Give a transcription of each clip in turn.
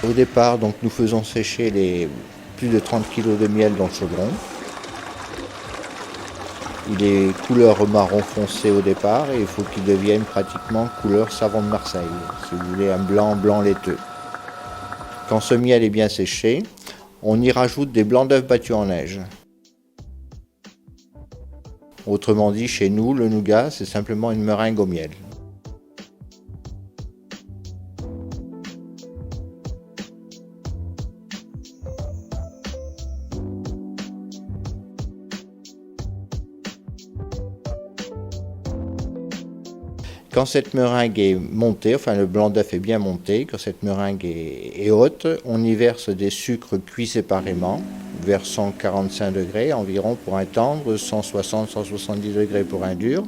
Au départ, donc, nous faisons sécher les plus de 30 kg de miel dans le chaudron. Il est couleur marron foncé au départ et il faut qu'il devienne pratiquement couleur savon de Marseille, si vous voulez, un blanc laiteux. Quand ce miel est bien séché, on y rajoute des blancs d'œufs battus en neige. Autrement dit, chez nous, le nougat, c'est simplement une meringue au miel. Quand cette meringue est montée, enfin le blanc d'œuf est bien monté, quand cette meringue est haute, on y verse des sucres cuits séparément, vers 145 degrés environ pour un tendre, 160-170 degrés pour un dur.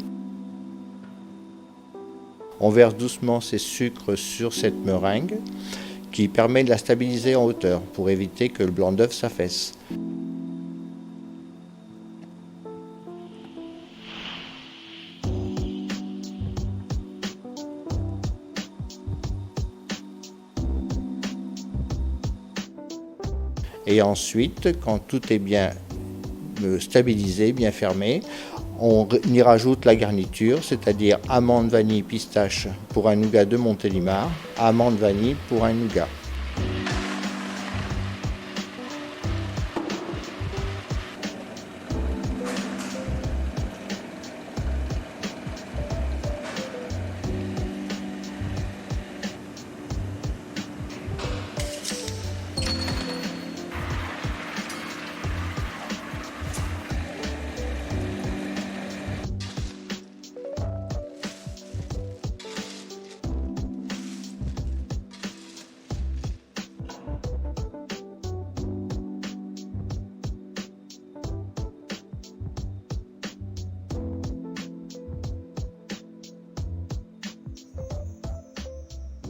On verse doucement ces sucres sur cette meringue qui permet de la stabiliser en hauteur pour éviter que le blanc d'œuf s'affaisse. Et ensuite, quand tout est bien stabilisé, bien fermé, on y rajoute la garniture, c'est-à-dire amande, vanille, pistache pour un nougat de Montélimar, amande, vanille pour un nougat.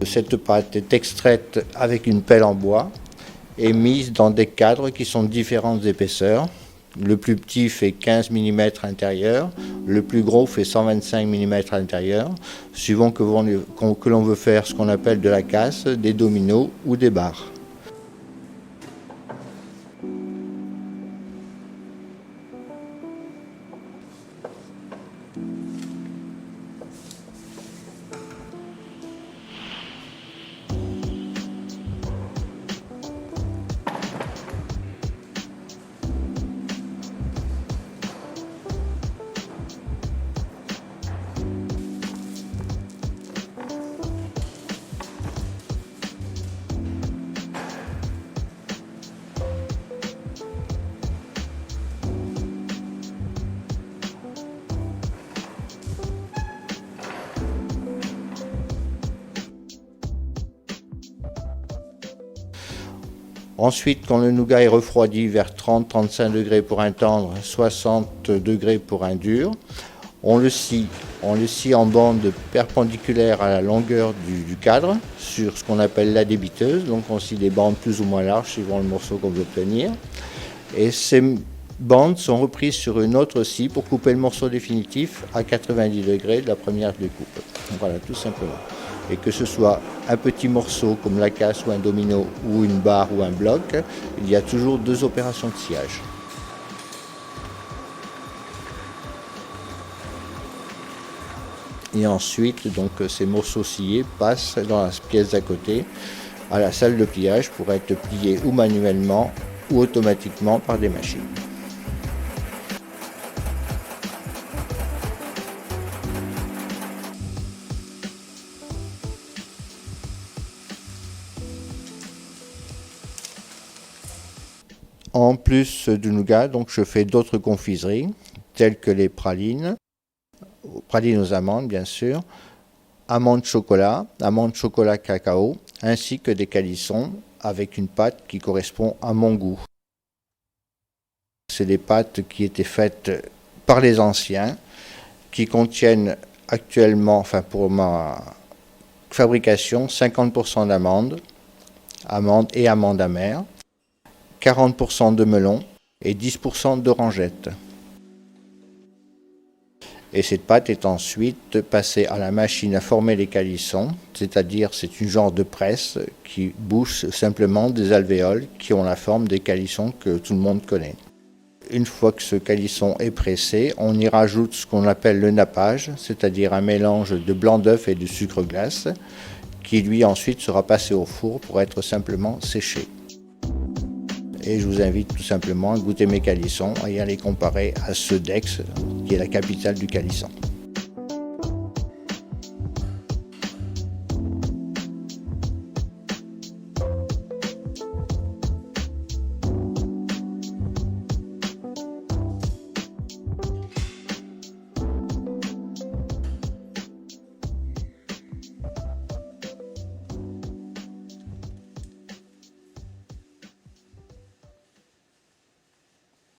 Cette pâte est extraite avec une pelle en bois et mise dans des cadres qui sont de différentes épaisseurs. Le plus petit fait 15 mm à l'intérieur, le plus gros fait 125 mm à l'intérieur, suivant que l'on veut faire ce qu'on appelle de la casse, des dominos ou des barres. Ensuite, quand le nougat est refroidi vers 30-35 degrés pour un tendre, 60 degrés pour un dur, on le scie. On le scie en bande perpendiculaire à la longueur du cadre sur ce qu'on appelle la débiteuse. Donc on scie des bandes plus ou moins larges suivant le morceau qu'on veut obtenir. Et ces bandes sont reprises sur une autre scie pour couper le morceau définitif à 90 degrés de la première découpe. Donc voilà, tout simplement. Et que ce soit un petit morceau comme la casse ou un domino ou une barre ou un bloc, il y a toujours deux opérations de sciage. Et ensuite, donc, ces morceaux sciés passent dans la pièce d'à côté à la salle de pliage pour être pliés ou manuellement ou automatiquement par des machines. En plus du nougat, donc, je fais d'autres confiseries, telles que les pralines aux amandes bien sûr, amandes chocolat cacao, ainsi que des calissons avec une pâte qui correspond à mon goût. C'est des pâtes qui étaient faites par les anciens, qui contiennent actuellement, enfin pour ma fabrication, 50% d'amandes, amandes et amandes amères, 40% de melon et 10% d'orangettes. Et cette pâte est ensuite passée à la machine à former les calissons, c'est-à-dire c'est une genre de presse qui bouche simplement des alvéoles qui ont la forme des calissons que tout le monde connaît. Une fois que ce calisson est pressé, on y rajoute ce qu'on appelle le nappage, c'est-à-dire un mélange de blanc d'œuf et de sucre glace, qui lui ensuite sera passé au four pour être simplement séché. Et je vous invite tout simplement à goûter mes calissons et à les comparer à ceux d'Aix, qui est la capitale du calisson.